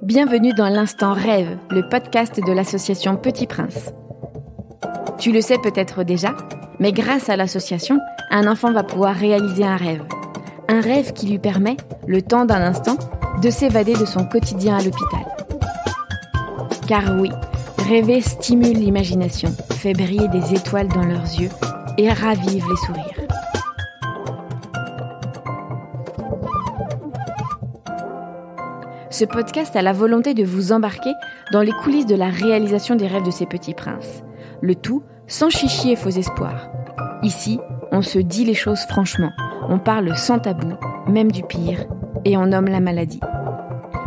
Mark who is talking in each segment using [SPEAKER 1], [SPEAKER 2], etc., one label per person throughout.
[SPEAKER 1] Bienvenue dans l'Instant Rêve, le podcast de l'association Petit Prince. Tu le sais peut-être déjà, mais grâce à l'association, un enfant va pouvoir réaliser un rêve. Un rêve qui lui permet, le temps d'un instant, de s'évader de son quotidien à l'hôpital. Car oui, rêver stimule l'imagination, fait briller des étoiles dans leurs yeux et ravive les sourires. Ce podcast a la volonté de vous embarquer dans les coulisses de la réalisation des rêves de ces petits princes. Le tout sans chichi et faux espoirs. Ici, on se dit les choses franchement, on parle sans tabou, même du pire, et on nomme la maladie.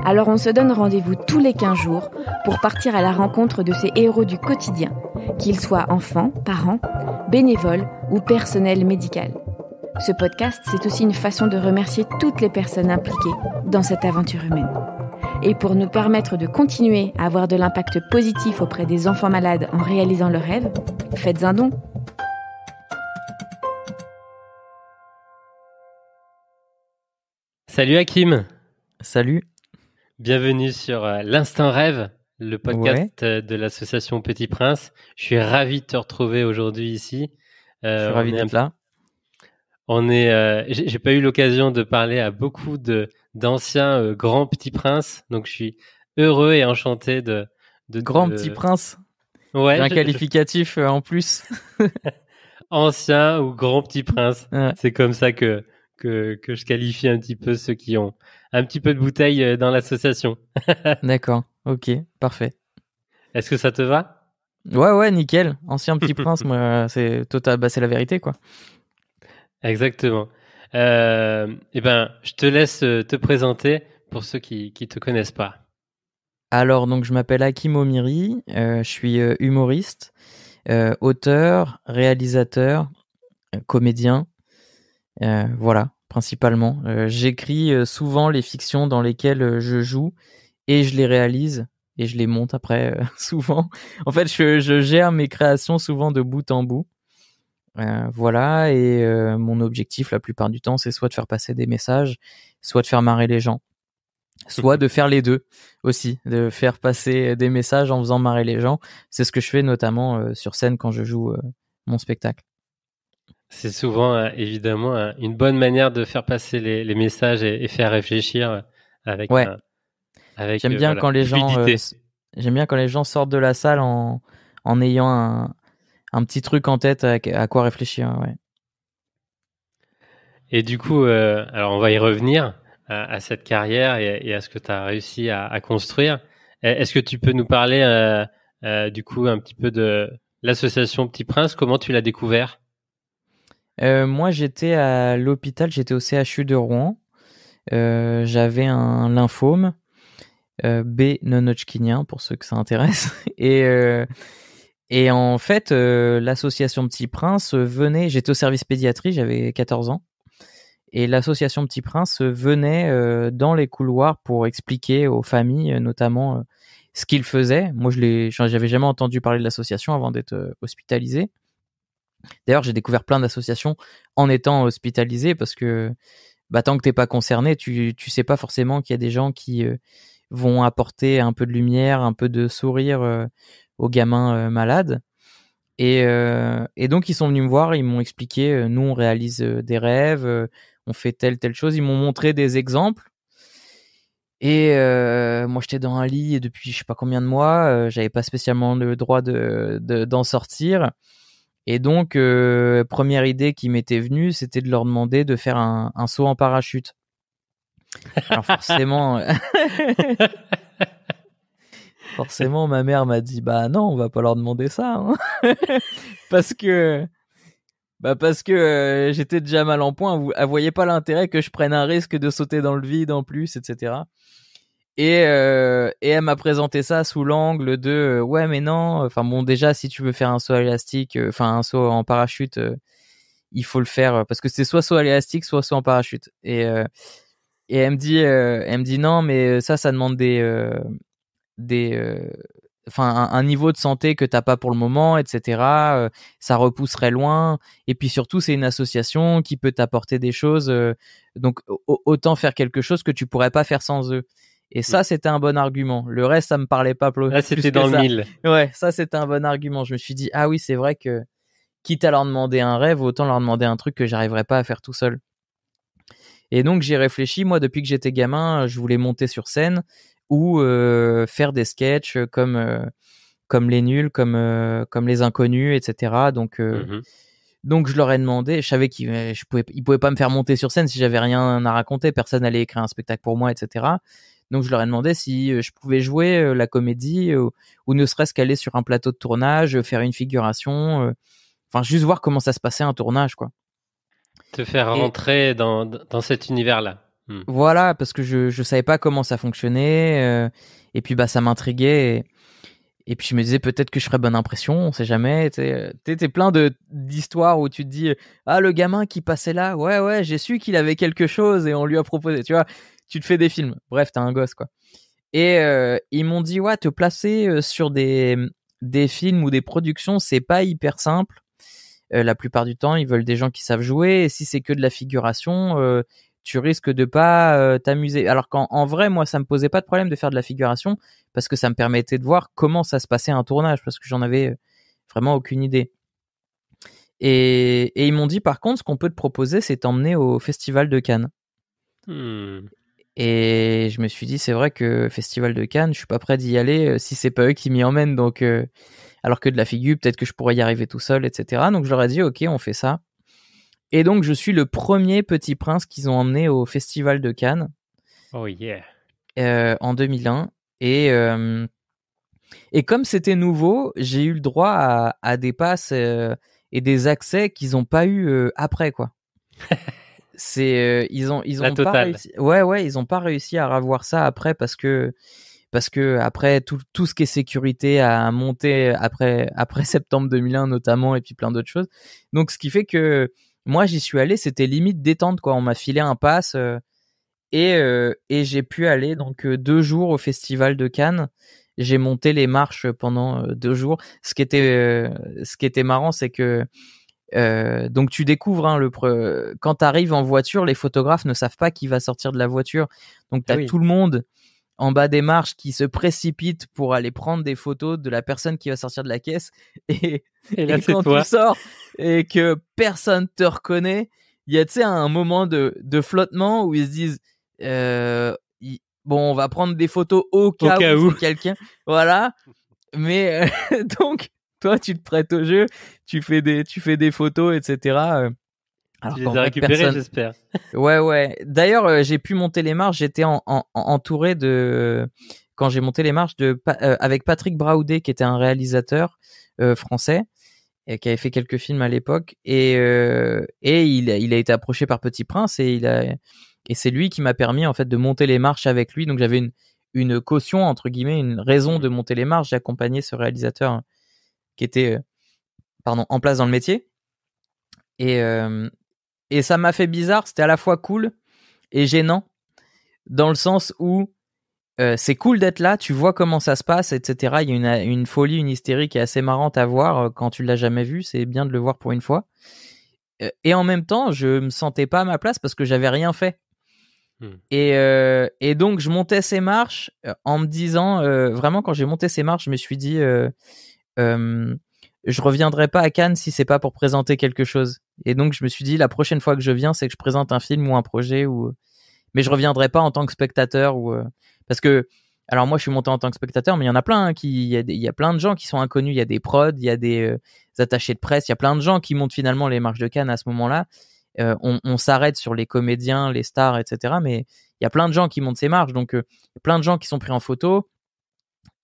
[SPEAKER 1] Alors on se donne rendez-vous tous les 15 jours pour partir à la rencontre de ces héros du quotidien, qu'ils soient enfants, parents, bénévoles ou personnel médical. Ce podcast, c'est aussi une façon de remercier toutes les personnes impliquées dans cette aventure humaine. Et pour nous permettre de continuer à avoir de l'impact positif auprès des enfants malades en réalisant leurs rêves, faites un don.
[SPEAKER 2] Salut Hakim.
[SPEAKER 3] Salut.
[SPEAKER 2] Bienvenue sur l'Instant Rêve, le podcast de l'association Petit Prince. Je suis ravi de te retrouver aujourd'hui ici.
[SPEAKER 3] Je suis ravi d'être là.
[SPEAKER 2] J'ai pas eu l'occasion de parler à beaucoup d'anciens grands petits princes, donc je suis heureux et enchanté de
[SPEAKER 3] grand petit prince.
[SPEAKER 2] Ouais,
[SPEAKER 3] j'ai un qualificatif en plus.
[SPEAKER 2] Ancien ou grand petit prince.
[SPEAKER 3] Ouais.
[SPEAKER 2] C'est comme ça que je qualifie un petit peu ceux qui ont un petit peu de bouteille dans l'association.
[SPEAKER 3] D'accord. Ok. Parfait.
[SPEAKER 2] Est-ce que ça te va?
[SPEAKER 3] Ouais, nickel. Ancien petit prince, moi, c'est total. Bah, c'est la vérité, quoi.
[SPEAKER 2] Exactement. Je te laisse te présenter pour ceux qui te connaissent pas.
[SPEAKER 3] Alors, donc, je m'appelle Hakim Omiri. Je suis humoriste, auteur, réalisateur, comédien. Voilà, principalement. J'écris souvent les fictions dans lesquelles je joue et je les réalise et je les monte après souvent. En fait, je gère mes créations souvent de bout en bout. Voilà, et mon objectif la plupart du temps, c'est soit de faire passer des messages, soit de faire marrer les gens, soit de faire les deux aussi, de faire passer des messages en faisant marrer les gens. C'est ce que je fais notamment sur scène quand je joue mon spectacle.
[SPEAKER 2] C'est souvent évidemment une bonne manière de faire passer les messages et faire réfléchir avec.
[SPEAKER 3] Ouais.
[SPEAKER 2] Avec
[SPEAKER 3] j'aime bien quand les gens j'aime bien quand les gens sortent de la salle en ayant un petit truc en tête à quoi réfléchir. Ouais.
[SPEAKER 2] Et du coup, alors on va y revenir à cette carrière et à ce que tu as réussi à construire. Est-ce que tu peux nous parler du coup un petit peu de l'association Petit Prince? Comment tu l'as découvert?
[SPEAKER 3] Moi, j'étais à l'hôpital, j'étais au CHU de Rouen. J'avais un lymphome B non-Hodgkinien pour ceux que ça intéresse. Et en fait, l'association Petit Prince venait, j'étais au service pédiatrie, j'avais 14 ans, et l'association Petit Prince venait dans les couloirs pour expliquer aux familles, notamment, ce qu'ils faisaient. Moi, j'avais jamais entendu parler de l'association avant d'être hospitalisé. D'ailleurs, j'ai découvert plein d'associations en étant hospitalisé parce que tant que t'es pas concerné, tu sais pas forcément qu'il y a des gens qui vont apporter un peu de lumière, un peu de sourire aux gamins malades. Et donc, ils sont venus me voir, ils m'ont expliqué, nous, on réalise des rêves, on fait telle chose. Ils m'ont montré des exemples. Et moi, j'étais dans un lit depuis je sais pas combien de mois, j'avais pas spécialement le droit d'en sortir. Et donc, première idée qui m'était venue, c'était de leur demander de faire un saut en parachute. Alors forcément... Forcément, ma mère m'a dit bah non, on va pas leur demander ça, hein. parce que j'étais déjà mal en point. Elle voyait pas l'intérêt que je prenne un risque de sauter dans le vide en plus, etc. Et elle m'a présenté ça sous l'angle de ouais mais non. Enfin bon, déjà si tu veux faire un saut élastique, un saut en parachute, il faut le faire parce que c'est soit saut élastique, soit saut en parachute. Et elle me dit non mais ça demande un niveau de santé que t'as pas pour le moment, etc. Ça repousserait loin. Et puis surtout, c'est une association qui peut t'apporter des choses. Donc autant faire quelque chose que tu pourrais pas faire sans eux. Et ça, c'était un bon argument. Le reste, ça me parlait pas plus.
[SPEAKER 2] Là, c'était dans le mille.
[SPEAKER 3] Ouais, ça, c'était un bon argument. Je me suis dit, ah oui, c'est vrai que quitte à leur demander un rêve, autant leur demander un truc que j'arriverais pas à faire tout seul. Et donc, j'ai réfléchi. Moi, depuis que j'étais gamin, je voulais monter sur scène ou faire des sketchs comme Les Nuls, comme Les Inconnus, etc. Donc je leur ai demandé, je savais qu'ils pouvaient pas me faire monter sur scène si j'avais rien à raconter, personne n'allait écrire un spectacle pour moi, etc. Donc je leur ai demandé si je pouvais jouer la comédie ou ne serait-ce qu'aller sur un plateau de tournage, faire une figuration, enfin juste voir comment ça se passait un tournage, quoi.
[SPEAKER 2] Te faire rentrer dans cet univers-là.
[SPEAKER 3] Voilà, parce que je savais pas comment ça fonctionnait, et puis bah ça m'intriguait. Et puis je me disais peut-être que je ferais bonne impression, on sait jamais. T'es plein d'histoires où tu te dis ah le gamin qui passait là, ouais j'ai su qu'il avait quelque chose et on lui a proposé, tu vois, tu te fais des films. Bref, t'as un gosse quoi. Et ils m'ont dit ouais te placer sur des films ou des productions c'est pas hyper simple. La plupart du temps ils veulent des gens qui savent jouer et si c'est que de la figuration tu risques de pas t'amuser. Alors qu'en vrai, moi, ça me posait pas de problème de faire de la figuration parce que ça me permettait de voir comment ça se passait un tournage parce que j'en avais vraiment aucune idée. Et ils m'ont dit, par contre, ce qu'on peut te proposer, c'est t'emmener au Festival de Cannes. Et je me suis dit, c'est vrai que Festival de Cannes, je suis pas prêt d'y aller si c'est pas eux qui m'y emmènent. Donc, alors que de la figure, peut-être que je pourrais y arriver tout seul, etc. Donc, je leur ai dit, ok, on fait ça. Et donc, je suis le premier Petit Prince qu'ils ont emmené au Festival de Cannes.
[SPEAKER 2] Oh yeah.
[SPEAKER 3] En 2001. Et comme c'était nouveau, j'ai eu le droit à des passes et des accès qu'ils n'ont pas eu après, quoi. Ils ont pas réussi. Ouais, ils ont pas réussi à avoir ça après parce que après tout ce qui est sécurité a monté après septembre 2001 notamment et puis plein d'autres choses. Donc, ce qui fait que moi, j'y suis allé, c'était limite détente, quoi. On m'a filé un pass et j'ai pu aller donc 2 jours au Festival de Cannes. J'ai monté les marches pendant 2 jours. Ce qui était marrant, c'est que donc tu découvres quand t'arrives en voiture, les photographes ne savent pas qui va sortir de la voiture. Donc t'as tout le monde en bas des marches qui se précipite pour aller prendre des photos de la personne qui va sortir de la caisse et
[SPEAKER 2] là,
[SPEAKER 3] quand
[SPEAKER 2] toi.
[SPEAKER 3] tu sors et que personne te reconnaît, il y a, tu sais, un moment de flottement où ils se disent bon, on va prendre des photos au cas où c'est quelqu'un, voilà. Mais donc toi tu te prêtes au jeu, tu fais des photos, etc.
[SPEAKER 2] Alors tu les as récupérées, j'espère.
[SPEAKER 3] Ouais. D'ailleurs, j'ai pu monter les marches. J'étais entouré quand j'ai monté les marches avec Patrick Braoudé, qui était un réalisateur français et qui avait fait quelques films à l'époque. Et il a été approché par Petit Prince et c'est lui qui m'a permis en fait de monter les marches avec lui. Donc j'avais une caution entre guillemets, une raison de monter les marches. J'ai accompagné ce réalisateur qui était en place dans le métier. Et ça m'a fait bizarre, c'était à la fois cool et gênant, dans le sens où c'est cool d'être là, tu vois comment ça se passe, etc. Il y a une folie, une hystérie qui est assez marrante à voir quand tu l'as jamais vu, c'est bien de le voir pour une fois. Et en même temps, je me sentais pas à ma place parce que j'avais rien fait. Et donc, je montais ces marches en me disant, vraiment, quand j'ai monté ces marches, je me suis dit... je reviendrai pas à Cannes si c'est pas pour présenter quelque chose. Et donc je me suis dit la prochaine fois que je viens, c'est que je présente un film ou un projet mais je reviendrai pas en tant que spectateur parce que alors moi je suis monté en tant que spectateur, mais il y en a plein il y a plein de gens qui sont inconnus, il y a des prods, il y a des attachés de presse, il y a plein de gens qui montent finalement les marches de Cannes à ce moment-là. On s'arrête sur les comédiens, les stars, etc. Mais il y a plein de gens qui montent ces marches, donc il y a plein de gens qui sont pris en photo.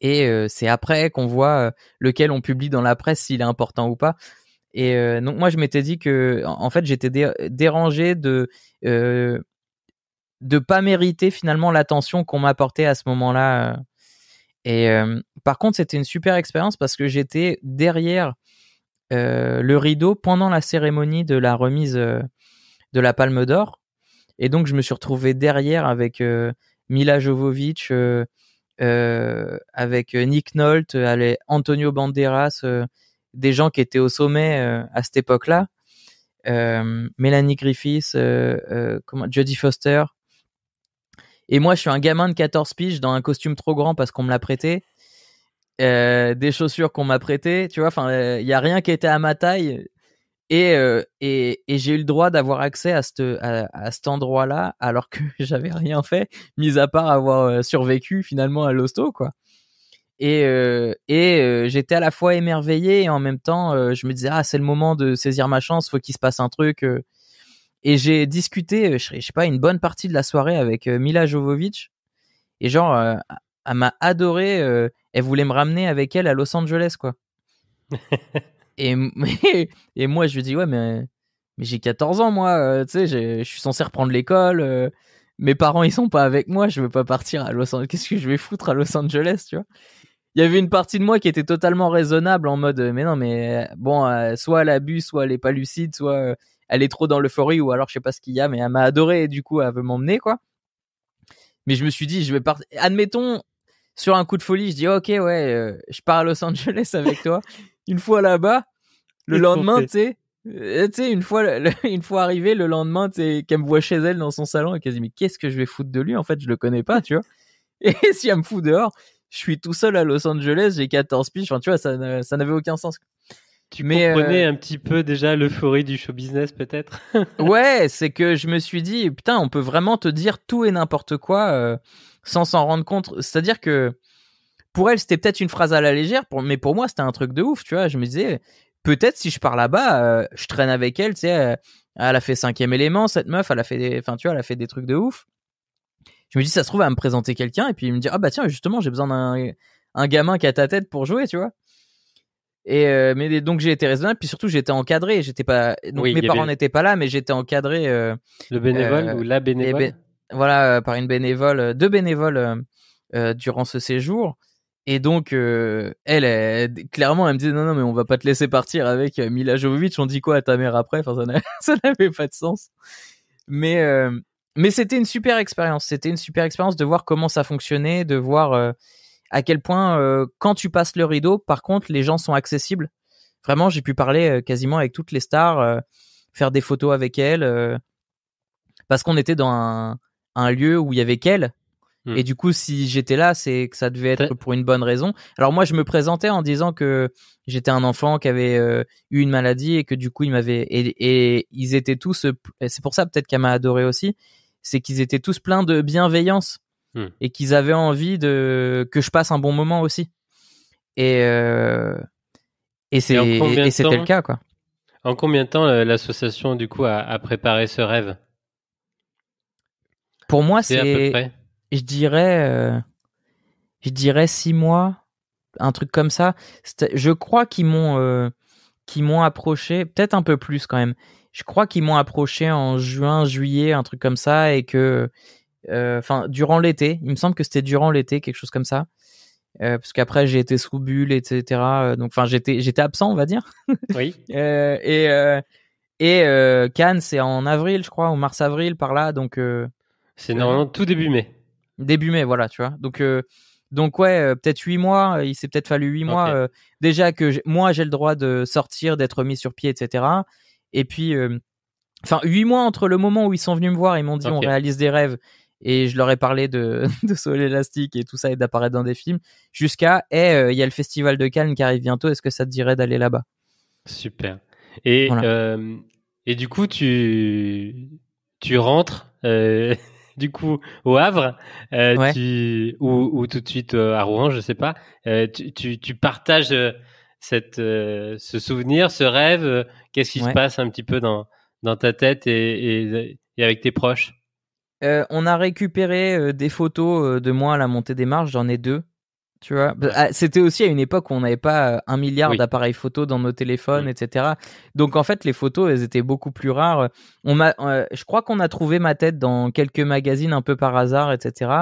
[SPEAKER 3] Et c'est après qu'on voit lequel on publie dans la presse, s'il est important ou pas. Et donc moi je m'étais dit que en fait j'étais dérangé de pas mériter finalement l'attention qu'on m'apportait à ce moment-là. Et par contre c'était une super expérience parce que j'étais derrière le rideau pendant la cérémonie de la remise de la Palme d'Or. Et donc je me suis retrouvé derrière avec Mila Jovovich, avec Nick Nolte, Antonio Banderas, des gens qui étaient au sommet à cette époque-là, Mélanie Griffiths, Jodie Foster, Et moi, je suis un gamin de 14 piges dans un costume trop grand parce qu'on me l'a prêté. Des chaussures qu'on m'a prêtées, tu vois, enfin, il y a rien qui était à ma taille. Et j'ai eu le droit d'avoir accès à cet endroit-là alors que j'avais rien fait, mis à part avoir survécu finalement à l'hosto, quoi. Et j'étais à la fois émerveillé et en même temps, je me disais, c'est le moment de saisir ma chance, faut qu'il se passe un truc. Et j'ai discuté, je sais pas, une bonne partie de la soirée avec Mila Jovovich. Et genre, elle m'a adoré. Elle voulait me ramener avec elle à Los Angeles, quoi. et moi, je lui dis, ouais, mais j'ai 14 ans, moi. Tu sais, je suis censé reprendre l'école. Mes parents, ils sont pas avec moi. Je veux pas partir à Los Angeles. Qu'est-ce que je vais foutre à Los Angeles, tu vois? Il y avait une partie de moi qui était totalement raisonnable en mode, mais non, mais bon, soit elle abuse, soit elle est pas lucide, soit elle est trop dans l'euphorie, ou alors je sais pas ce qu'il y a, mais elle m'a adoré et du coup, elle veut m'emmener, quoi. Mais je me suis dit, je vais partir. Admettons, sur un coup de folie, je dis, ok, ouais, je pars à Los Angeles avec toi. Une fois là-bas, le lendemain, tu sais, une fois arrivé, le lendemain, tu sais, qu'elle me voit chez elle dans son salon et qu'elle dit, mais qu'est-ce que je vais foutre de lui? En fait, je le connais pas, tu vois. Et si elle me fout dehors, je suis tout seul à Los Angeles, j'ai 14 piges, enfin, tu vois, ça n'avait aucun sens.
[SPEAKER 2] Tu comprenais un petit peu déjà l'euphorie du show business, peut-être?
[SPEAKER 3] Ouais, c'est que je me suis dit, putain, on peut vraiment te dire tout et n'importe quoi sans s'en rendre compte. C'est-à-dire que pour elle, c'était peut-être une phrase à la légère, mais pour moi, c'était un truc de ouf, tu vois. Je me disais, peut-être si je pars là-bas, je traîne avec elle, tu sais, elle a fait 5e élément, cette meuf, elle a fait enfin, tu vois, elle a fait des trucs de ouf. Je me dis, ça se trouve, elle va me présenter quelqu'un, et puis il me dit, ah bah tiens, justement, j'ai besoin d'un gamin qui a ta tête pour jouer, tu vois. Et mais donc j'ai été raisonnable, puis surtout j'étais encadré, j'étais pas, donc
[SPEAKER 2] Oui,
[SPEAKER 3] mes parents n'étaient pas là, mais j'étais encadré.
[SPEAKER 2] Le bénévole ou la bénévole?
[SPEAKER 3] Voilà, par une bénévole, 2 bénévoles durant ce séjour. Et donc elle, clairement, elle me disait, non, mais on va pas te laisser partir avec Mila Jovovich. On dit quoi à ta mère après? Enfin, ça n'avait pas de sens. Mais c'était une super expérience. C'était une super expérience de voir comment ça fonctionnait, de voir à quel point quand tu passes le rideau, par contre, les gens sont accessibles. Vraiment, j'ai pu parler quasiment avec toutes les stars, faire des photos avec elles, parce qu'on était dans un lieu où il y avait qu'elles. Et du coup, si j'étais là, c'est que ça devait être pour une bonne raison. Alors moi, je me présentais en disant que j'étais un enfant qui avait eu une maladie et que du coup, ils m'avaient et ils étaient tous. C'est pour ça peut-être qu'elle m'a adoré aussi, c'est qu'ils étaient tous pleins de bienveillance et qu'ils avaient envie que je passe un bon moment aussi. Et c'était le cas, quoi.
[SPEAKER 2] En combien de temps l'association du coup a préparé ce rêve?
[SPEAKER 3] Pour moi,
[SPEAKER 2] c'est à peu près.
[SPEAKER 3] Je dirais 6 mois, un truc comme ça. Je crois qu'ils m'ont approché, peut-être un peu plus quand même. Je crois qu'ils m'ont approché en juin, juillet, un truc comme ça, et que, enfin, durant l'été. Il me semble que c'était durant l'été, quelque chose comme ça. Parce qu'après j'ai été sous bulle, etc. Donc, enfin, j'étais absent, on va dire.
[SPEAKER 2] Oui.
[SPEAKER 3] Cannes, c'est en avril, je crois, ou mars-avril, par là. Donc,
[SPEAKER 2] c'est normalement tout début mai.
[SPEAKER 3] Début mai, voilà, tu vois. Donc ouais, peut-être 8 mois. Il s'est peut-être fallu 8 mois. Déjà que moi, j'ai le droit de sortir, d'être mis sur pied, etc. Et puis, enfin, 8 mois entre le moment où ils sont venus me voir, ils m'ont dit on réalise des rêves, et je leur ai parlé de saut élastique et tout ça et d'apparaître dans des films, jusqu'à il y a le festival de Cannes qui arrive bientôt. Est-ce que ça te dirait d'aller là-bas?
[SPEAKER 2] Super. Et voilà. Et du coup, tu rentres. Du coup, au Havre, ou tout de suite à Rouen, je sais pas. Tu partages ce souvenir, ce rêve. Qu'est-ce qui se passe un petit peu dans ta tête et avec tes proches?
[SPEAKER 3] On a récupéré des photos de moi à la montée des marches. J'en ai 2. Tu vois, c'était aussi à une époque où on n'avait pas 1 milliard d'appareils photo dans nos téléphones, etc. Donc en fait, les photos, elles étaient beaucoup plus rares. Je crois qu'on a trouvé ma tête dans quelques magazines un peu par hasard, etc.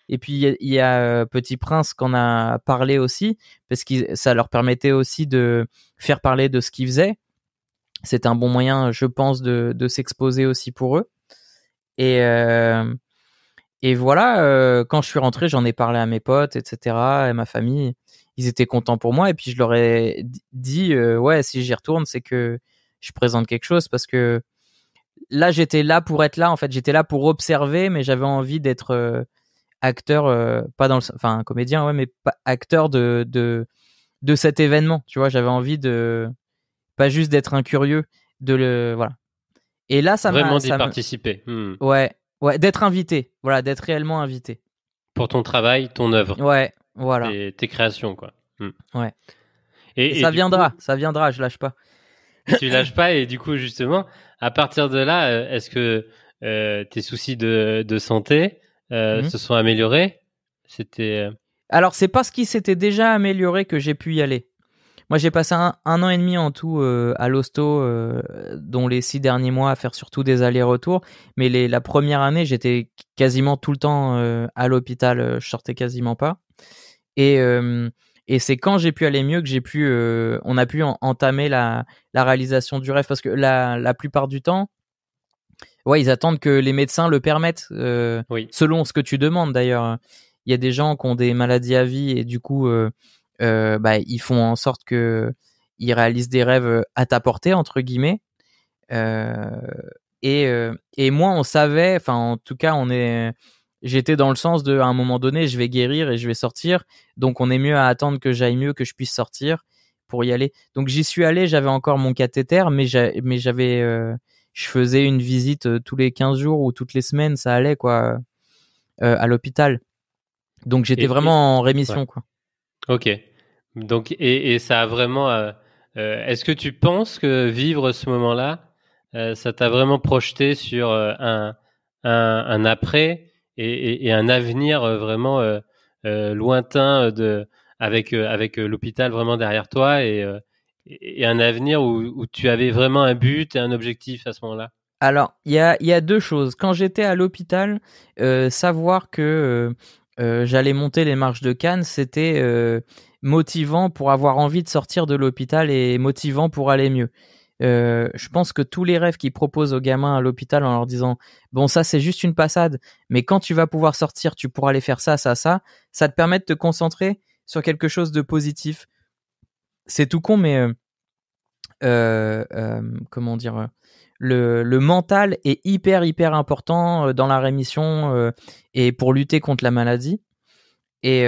[SPEAKER 3] Et puis il y a Petit Prince qu'on a parlé aussi, parce que ça leur permettait aussi de faire parler de ce qu'ils faisaient. C'est un bon moyen, je pense, de s'exposer aussi pour eux. Et voilà, quand je suis rentré, j'en ai parlé à mes potes, etc., à ma famille. Ils étaient contents pour moi, et puis je leur ai dit, ouais, si j'y retourne, c'est que je présente quelque chose, parce que là, j'étais là pour être là. En fait, j'étais là pour observer, mais j'avais envie d'être acteur, pas dans enfin comédien, ouais, mais pas acteur de cet événement. Tu vois, j'avais envie de pas juste d'être un curieux, voilà. Et là,
[SPEAKER 2] Vraiment d'y participer.
[SPEAKER 3] Ouais, d'être invité. Voilà, d'être réellement invité.
[SPEAKER 2] Pour ton travail, ton œuvre.
[SPEAKER 3] Ouais, voilà.
[SPEAKER 2] Tes créations, quoi.
[SPEAKER 3] Ouais.
[SPEAKER 2] Et
[SPEAKER 3] ça viendra, je lâche pas.
[SPEAKER 2] Tu lâches pas, et du coup, justement, à partir de là, est-ce que tes soucis de santé se sont améliorés?
[SPEAKER 3] Alors, c'est parce qu'il s'était déjà amélioré que j'ai pu y aller. Moi, j'ai passé un an et demi en tout à l'hosto, dont les 6 derniers mois à faire surtout des allers-retours. Mais la première année, j'étais quasiment tout le temps à l'hôpital. Je sortais quasiment pas. Et c'est quand j'ai pu aller mieux que on a pu entamer la réalisation du rêve, parce que la plupart du temps, ouais, ils attendent que les médecins le permettent,
[SPEAKER 2] Oui.
[SPEAKER 3] selon ce que tu demandes d'ailleurs. Il y a des gens qui ont des maladies à vie et du coup, ils font en sorte que ils réalisent des rêves à ta portée, entre guillemets. Et moi, on savait, enfin, en tout cas, j'étais dans le sens à un moment donné, je vais guérir et je vais sortir. Donc, on est mieux à attendre que j'aille mieux, que je puisse sortir pour y aller. Donc, j'y suis allé, j'avais encore mon cathéter, mais je faisais une visite tous les 15 jours ou toutes les semaines, ça allait, quoi, à l'hôpital. Donc, j'étais vraiment en rémission,
[SPEAKER 2] ouais.
[SPEAKER 3] quoi.
[SPEAKER 2] Ok. Donc, et ça a vraiment. Est-ce que tu penses que vivre ce moment-là, ça t'a vraiment projeté sur un après et un avenir vraiment lointain avec l'hôpital vraiment derrière toi, et un avenir où tu avais vraiment un but et un objectif à ce moment-là?
[SPEAKER 3] Alors, il y a deux choses. Quand j'étais à l'hôpital, savoir que j'allais monter les marches de Cannes, c'était motivant pour avoir envie de sortir de l'hôpital et motivant pour aller mieux. Je pense que tous les rêves qu'ils proposent aux gamins à l'hôpital en leur disant bon, ça c'est juste une passade, mais quand tu vas pouvoir sortir, tu pourras aller faire ça, ça, ça te permet de te concentrer sur quelque chose de positif. C'est tout con, mais comment dire, le mental est hyper important dans la rémission et pour lutter contre la maladie. Et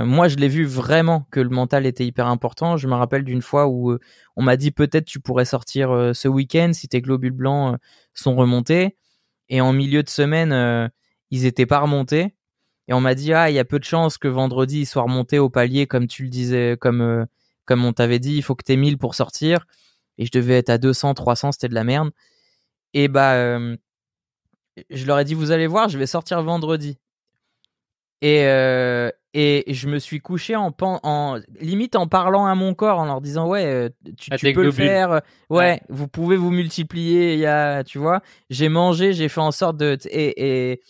[SPEAKER 3] moi, je l'ai vu vraiment que le mental était hyper important. Je me rappelle d'une fois où on m'a dit peut-être tu pourrais sortir ce week-end si tes globules blancs sont remontés. Et en milieu de semaine, ils étaient pas remontés. Et on m'a dit il y a peu de chances que vendredi ils soient remontés au palier comme tu le disais, comme on t'avait dit, il faut que t'aies 1000 pour sortir. Et je devais être à 200, 300, c'était de la merde. Et je leur ai dit vous allez voir, je vais sortir vendredi. Et je me suis couché limite en parlant à mon corps, en leur disant ouais, tu peux le faire, ouais, vous pouvez vous multiplier, tu vois, j'ai mangé, j'ai fait en sorte et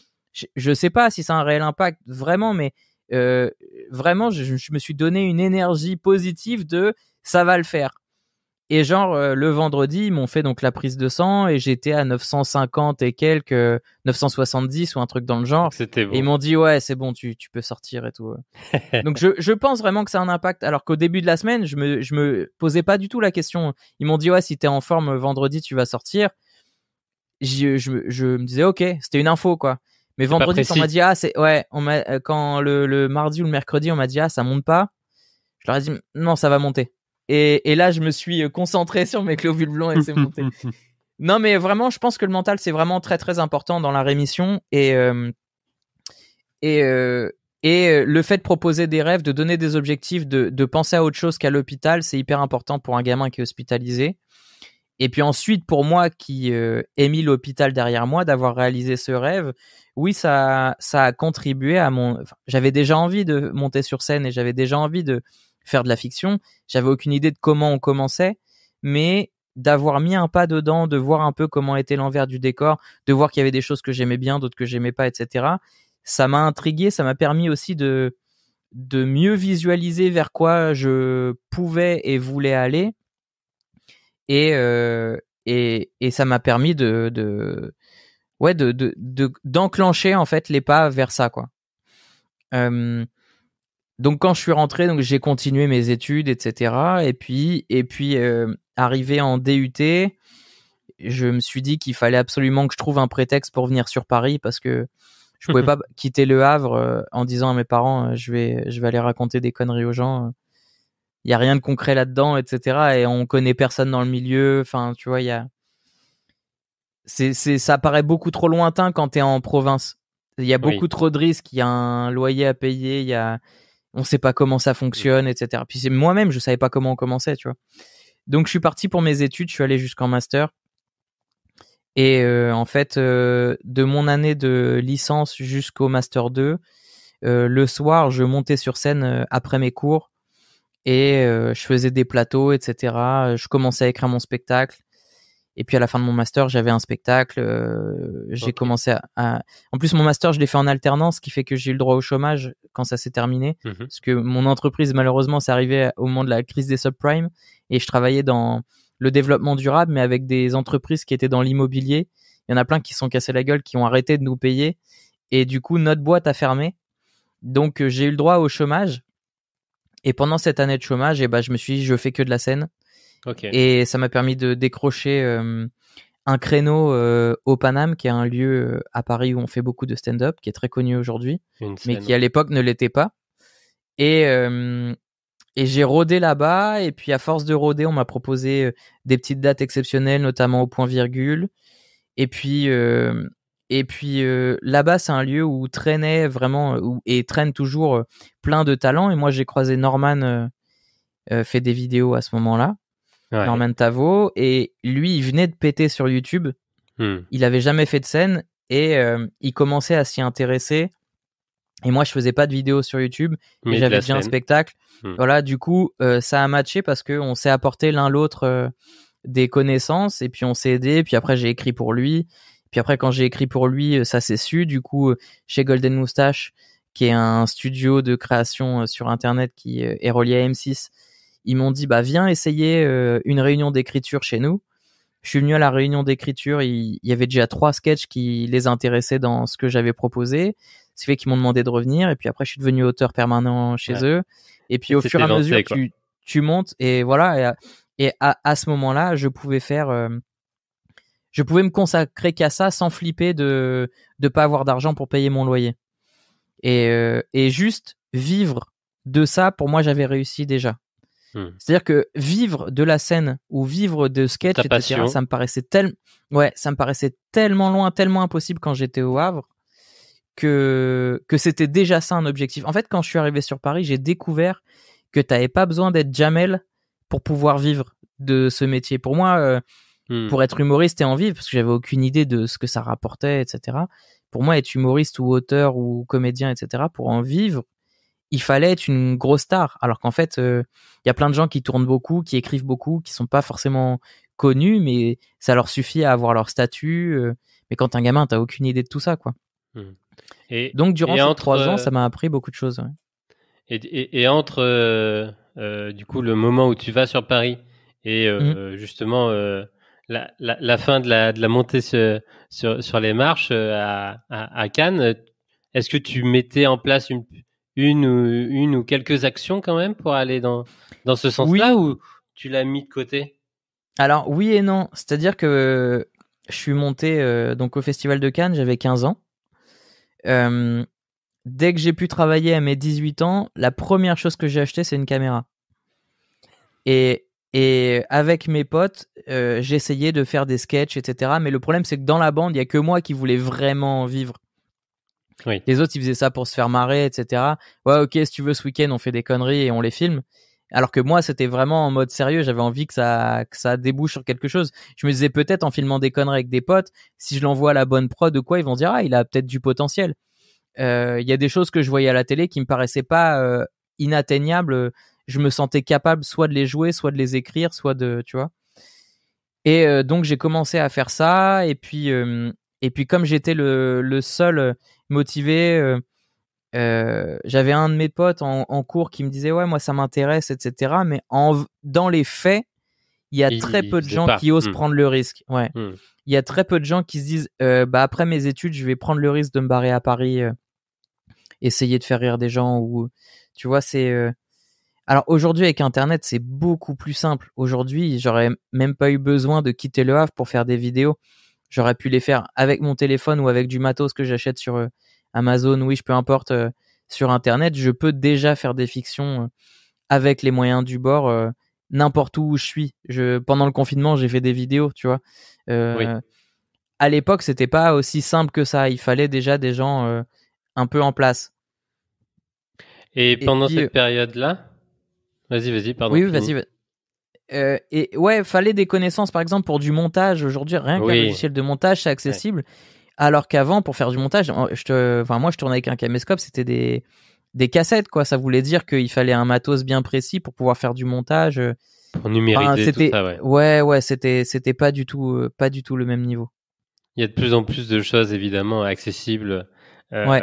[SPEAKER 3] je sais pas si c'est un réel impact vraiment, mais vraiment je me suis donné une énergie positive de ça va le faire. Et le vendredi, ils m'ont fait donc la prise de sang et j'étais à 950 et quelques, 970 ou un truc dans le genre.
[SPEAKER 2] C'était bon.
[SPEAKER 3] Et ils m'ont dit ouais, c'est bon, tu peux sortir et tout. Donc je pense vraiment que ça a un impact. Alors qu'au début de la semaine, je me posais pas du tout la question. Ils m'ont dit ouais, si t'es en forme vendredi, tu vas sortir. Je me disais ok, c'était une info quoi. Mais vendredi, quand on m'a dit quand le mardi ou le mercredi, on m'a dit ça monte pas. Je leur ai dit non, ça va monter. Et là, je me suis concentré sur mes globules blancs et c'est monté. Non, mais vraiment, je pense que le mental, c'est vraiment très, très important dans la rémission. Et le fait de proposer des rêves, de donner des objectifs, de penser à autre chose qu'à l'hôpital, c'est hyper important pour un gamin qui est hospitalisé. Et puis ensuite, pour moi qui ai mis l'hôpital derrière moi, d'avoir réalisé ce rêve, oui, ça a contribué à j'avais déjà envie de monter sur scène et j'avais déjà envie de faire de la fiction. J'avais aucune idée de comment on commençait, mais d'avoir mis un pas dedans, de voir un peu comment était l'envers du décor, de voir qu'il y avait des choses que j'aimais bien, d'autres que j'aimais pas, etc. Ça m'a intrigué, ça m'a permis aussi de mieux visualiser vers quoi je pouvais et voulais aller. Et ça m'a permis d'enclencher en fait les pas vers ça, quoi. Donc quand je suis rentré, donc j'ai continué mes études, etc. Et puis arrivé en DUT, je me suis dit qu'il fallait absolument que je trouve un prétexte pour venir sur Paris parce que je pouvais pas quitter Le Havre en disant à mes parents je vais aller raconter des conneries aux gens. Il y a rien de concret là-dedans, etc. Et on connaît personne dans le milieu. Enfin, tu vois, ça paraît beaucoup trop lointain quand t'es en province. Il y a beaucoup trop de risques. Il y a un loyer à payer. On sait pas comment ça fonctionne, etc. Puis moi-même, je savais pas comment on commençait, tu vois. Donc, je suis parti pour mes études. Je suis allé jusqu'en master. Et en fait, de mon année de licence jusqu'au master 2, le soir, je montais sur scène après mes cours et je faisais des plateaux, etc. Je commençais à écrire mon spectacle. Et puis à la fin de mon master, j'avais un spectacle. J'ai commencé à... En plus, mon master, je l'ai fait en alternance, ce qui fait que j'ai eu le droit au chômage quand ça s'est terminé. Parce que mon entreprise, malheureusement, c'est arrivé au moment de la crise des subprimes. Et je travaillais dans le développement durable, mais avec des entreprises qui étaient dans l'immobilier. Il y en a plein qui se sont cassés la gueule, qui ont arrêté de nous payer. Et du coup, notre boîte a fermé. Donc, j'ai eu le droit au chômage. Et pendant cette année de chômage, je me suis dit, je fais que de la scène.
[SPEAKER 2] Okay.
[SPEAKER 3] Et ça m'a permis de décrocher un créneau au Paname, qui est un lieu à Paris où on fait beaucoup de stand-up, qui est très connu aujourd'hui, mais qui à l'époque ne l'était pas. Et j'ai rôdé là-bas, et puis à force de rôder, on m'a proposé des petites dates exceptionnelles, notamment au Point Virgule. Et puis là-bas, c'est un lieu où traînait vraiment, et traîne toujours plein de talents. Et moi, j'ai croisé Norman, fait des vidéos à ce moment-là. Ouais. Norman Tavo, et lui il venait de péter sur YouTube. Il avait jamais fait de scène et il commençait à s'y intéresser, et moi je faisais pas de vidéos sur YouTube, mais j'avais déjà un spectacle. Voilà, du coup ça a matché parce que on s'est apporté l'un l'autre des connaissances, et puis on s'est aidé. Puis après j'ai écrit pour lui, puis après quand j'ai écrit pour lui, ça s'est su. Du coup chez Golden Moustache, qui est un studio de création sur internet qui est relié à M6, ils m'ont dit viens essayer une réunion d'écriture chez nous. Je suis venu à la réunion d'écriture, il y avait déjà 3 sketchs qui les intéressaient dans ce que j'avais proposé. Ce qui fait qu'ils m'ont demandé de revenir, et puis après je suis devenu auteur permanent chez eux. Et puis au fur et à mesure tu montes, et voilà, et à ce moment-là, je pouvais me consacrer qu'à ça sans flipper de pas avoir d'argent pour payer mon loyer. Et juste vivre de ça, pour moi j'avais réussi déjà. C'est-à-dire que vivre de la scène ou vivre de sketch, etc., ça me paraissait tellement loin, tellement impossible quand j'étais au Havre, que c'était déjà ça un objectif. En fait, quand je suis arrivé sur Paris, j'ai découvert que t'avais pas besoin d'être Jamel pour pouvoir vivre de ce métier. Pour moi, pour être humoriste et en vivre, parce que j'avais aucune idée de ce que ça rapportait, etc. Pour moi, être humoriste ou auteur ou comédien, etc., pour en vivre, il fallait être une grosse star. Alors qu'en fait, y a plein de gens qui tournent beaucoup, qui écrivent beaucoup, qui sont pas forcément connus, mais ça leur suffit à avoir leur statut. Mais quand t'es un gamin, t'as aucune idée de tout ça, quoi. Donc durant ces 3 ans, ça m'a appris beaucoup de choses. Ouais.
[SPEAKER 2] Et entre du coup le moment où tu vas sur Paris et justement la fin de la montée sur les marches à Cannes, est-ce que tu mettais en place une ou quelques actions quand même pour aller dans ce sens-là, ou tu l'as mis de côté?
[SPEAKER 3] Alors oui et non, c'est-à-dire que je suis monté donc au Festival de Cannes, j'avais 15 ans. Dès que j'ai pu travailler à mes 18 ans, la première chose que j'ai acheté, c'est une caméra. Et avec mes potes, j'essayais de faire des sketchs, etc. Mais le problème, c'est que dans la bande, il y a que moi qui voulais vraiment vivre. Oui. Les autres, ils faisaient ça pour se faire marrer, etc. Ouais, ok, si tu veux, ce week-end, on fait des conneries et on les filme. Alors que moi, c'était vraiment en mode sérieux. J'avais envie que ça débouche sur quelque chose. Je me disais peut-être en filmant des conneries avec des potes, si je l'envoie à la bonne prod ou quoi, ils vont dire il a peut-être du potentiel. Il y a des choses que je voyais à la télé qui me paraissaient pas inatteignables. Je me sentais capable soit de les jouer, soit de les écrire, soit de, tu vois. Et donc j'ai commencé à faire ça. Et puis comme j'étais le seul motivé, j'avais un de mes potes en cours qui me disait ouais, moi ça m'intéresse, etc. Mais dans les faits, il y a très peu de gens qui osent prendre le risque. Ouais. Il y a très peu de gens qui se disent après mes études, je vais prendre le risque de me barrer à Paris, essayer de faire rire des gens, ou tu vois, c'est Alors aujourd'hui avec Internet, c'est beaucoup plus simple. Aujourd'hui, j'aurais même pas eu besoin de quitter Le Havre pour faire des vidéos. J'aurais pu les faire avec mon téléphone ou avec du matos que j'achète sur Amazon, Wish, peu importe, sur Internet. Je peux déjà faire des fictions avec les moyens du bord, n'importe où je suis. Pendant le confinement, j'ai fait des vidéos, tu vois.
[SPEAKER 2] Oui.
[SPEAKER 3] À l'époque, c'était pas aussi simple que ça. Il fallait déjà des gens un peu en place.
[SPEAKER 2] Et
[SPEAKER 3] Et
[SPEAKER 2] pendant
[SPEAKER 3] puis,
[SPEAKER 2] cette période-là, vas-y, pardon,
[SPEAKER 3] oui,
[SPEAKER 2] finis.
[SPEAKER 3] vas-y. Et ouais, fallait des connaissances, par exemple, pour du montage. Aujourd'hui, rien qu'un
[SPEAKER 2] Oui,
[SPEAKER 3] logiciel de montage, c'est
[SPEAKER 2] ouais.
[SPEAKER 3] accessible. Alors qu'avant, pour faire du montage, moi, je tournais avec un caméscope, c'était des cassettes, quoi. Ça voulait dire qu'il fallait un matos bien précis pour pouvoir faire du montage.
[SPEAKER 2] Pour
[SPEAKER 3] Enfin,
[SPEAKER 2] numériser tout ça, ouais.
[SPEAKER 3] ouais, c'était pas du tout le même niveau.
[SPEAKER 2] Il y a de plus en plus de choses évidemment accessibles
[SPEAKER 3] Ouais.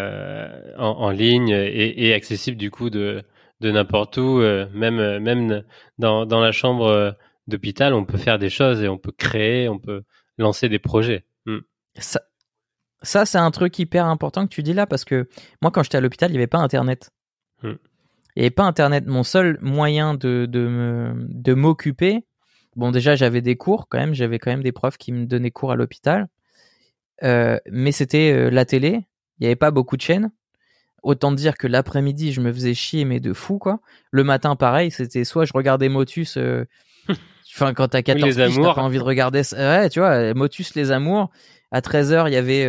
[SPEAKER 2] en ligne et accessibles du coup de n'importe où, même dans la chambre d'hôpital, on peut faire des choses et on peut créer, on peut lancer des projets.
[SPEAKER 3] Ça, ça c'est un truc hyper important que tu dis là parce que moi, quand j'étais à l'hôpital, il y avait pas Internet.
[SPEAKER 2] Mm.
[SPEAKER 3] Il n'y avait pas Internet. Mon seul moyen de m'occuper, bon, déjà, j'avais des cours quand même. J'avais quand même des profs qui me donnaient cours à l'hôpital. Mais c'était la télé. Il n'y avait pas beaucoup de chaînes. Autant dire que l'après-midi, je me faisais chier, mais de fou, quoi. Le matin, pareil, c'était soit je regardais Motus. Enfin, quand t'as
[SPEAKER 2] Oui,
[SPEAKER 3] 14
[SPEAKER 2] les
[SPEAKER 3] piges, t'as pas
[SPEAKER 2] amours.
[SPEAKER 3] envie de regarder ça. Ouais, tu vois, Motus, les amours. À 13h, il y avait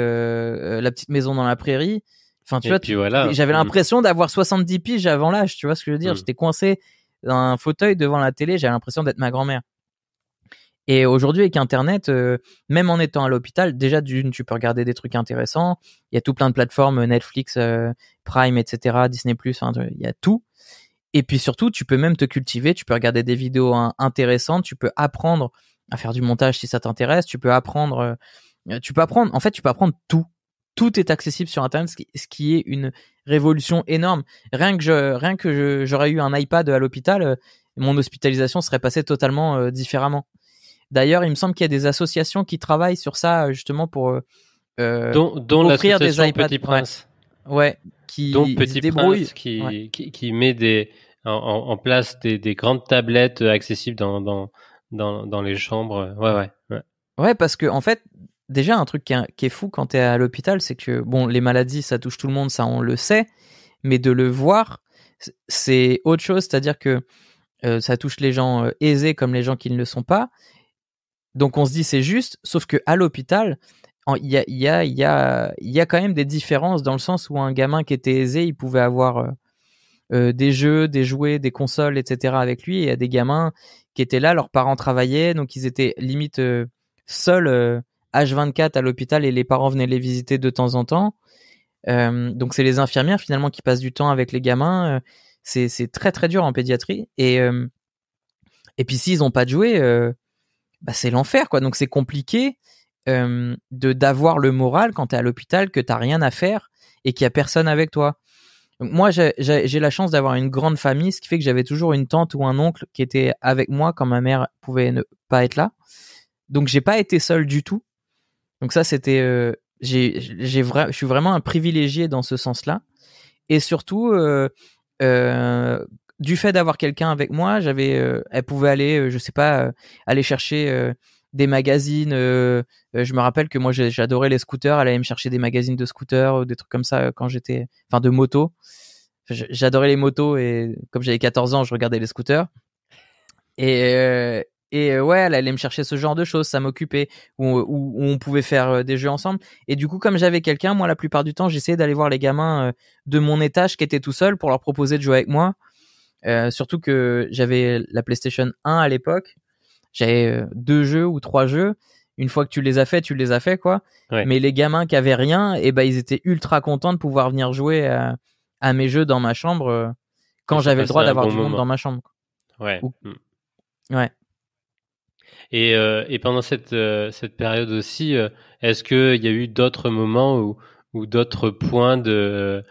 [SPEAKER 3] La petite maison dans la prairie. Enfin, tu
[SPEAKER 2] Et
[SPEAKER 3] vois,
[SPEAKER 2] puis voilà.
[SPEAKER 3] j'avais l'impression d'avoir 70 piges avant l'âge, tu vois ce que je veux dire. J'étais coincé dans un fauteuil devant la télé, j'avais l'impression d'être ma grand-mère. Et aujourd'hui, avec Internet, même en étant à l'hôpital, déjà d'une, tu peux regarder des trucs intéressants. Il y a tout plein de plateformes, Netflix, Prime, etc., Disney+, enfin, il y a tout. Et puis surtout, tu peux même te cultiver, tu peux regarder des vidéos intéressantes, tu peux apprendre à faire du montage si ça t'intéresse, tu peux apprendre, en fait, tu peux apprendre tout. Tout est accessible sur Internet, ce qui est une révolution énorme. J'aurais eu un iPad à l'hôpital, mon hospitalisation serait passée totalement différemment. D'ailleurs, il me semble qu'il y a des associations qui travaillent sur ça justement pour
[SPEAKER 2] Dont
[SPEAKER 3] offrir des
[SPEAKER 2] l'association
[SPEAKER 3] iPads.
[SPEAKER 2] Petit Prince.
[SPEAKER 3] Ouais,
[SPEAKER 2] Donc
[SPEAKER 3] qui se
[SPEAKER 2] Petit
[SPEAKER 3] débrouillent.
[SPEAKER 2] Prince
[SPEAKER 3] Ouais.
[SPEAKER 2] qui met en place des grandes tablettes accessibles dans les chambres. Ouais.
[SPEAKER 3] Ouais, parce que en fait, déjà un truc qui est fou quand t'es à l'hôpital, c'est que bon, les maladies, ça touche tout le monde, ça on le sait, mais de le voir, c'est autre chose. C'est-à-dire que ça touche les gens aisés comme les gens qui ne le sont pas. Donc on se dit c'est juste, sauf que à l'hôpital, il y a quand même des différences dans le sens où un gamin qui était aisé, il pouvait avoir des jeux, des jouets, des consoles, etc. avec lui. Et il y a des gamins qui étaient là, leurs parents travaillaient, donc ils étaient limite seuls H24 à l'hôpital et les parents venaient les visiter de temps en temps. Donc c'est les infirmières finalement qui passent du temps avec les gamins. C'est très très dur en pédiatrie. Et puis s'ils ont pas de jouets, bah c'est l'enfer quoi. Donc c'est compliqué d'avoir le moral quand t'es à l'hôpital, que t'as rien à faire et qu'il y a personne avec toi. Donc moi j'ai la chance d'avoir une grande famille, ce qui fait que j'avais toujours une tante ou un oncle qui était avec moi quand ma mère pouvait ne pas être là. Donc j'ai pas été seul du tout. Donc ça c'était je suis vraiment un privilégié dans ce sens-là. Et surtout du fait d'avoir quelqu'un avec moi, elle pouvait aller je sais pas aller chercher des magazines. Je me rappelle que moi j'adorais les scooters. Elle allait me chercher des magazines de scooters, des trucs comme ça quand j'étais, enfin de motos. J'adorais les motos et comme j'avais 14 ans, je regardais les scooters. Et ouais, elle allait me chercher ce genre de choses, ça m'occupait, où on pouvait faire des jeux ensemble. Et du coup, comme j'avais quelqu'un, moi la plupart du temps, j'essayais d'aller voir les gamins de mon étage qui étaient tout seuls pour leur proposer de jouer avec moi. Surtout que j'avais la PlayStation 1 à l'époque. J'avais 2 jeux ou 3 jeux. Une fois que tu les as fait, tu les as fait quoi.
[SPEAKER 2] Ouais.
[SPEAKER 3] Mais les gamins qui avaient rien, et ben ils étaient ultra contents de pouvoir venir jouer à mes jeux dans ma chambre quand j'avais le droit d'avoir du monde dans ma chambre.
[SPEAKER 2] Ouais.
[SPEAKER 3] Ouais.
[SPEAKER 2] Et pendant cette période aussi, est-ce qu'il y a eu d'autres moments ou d'autres points de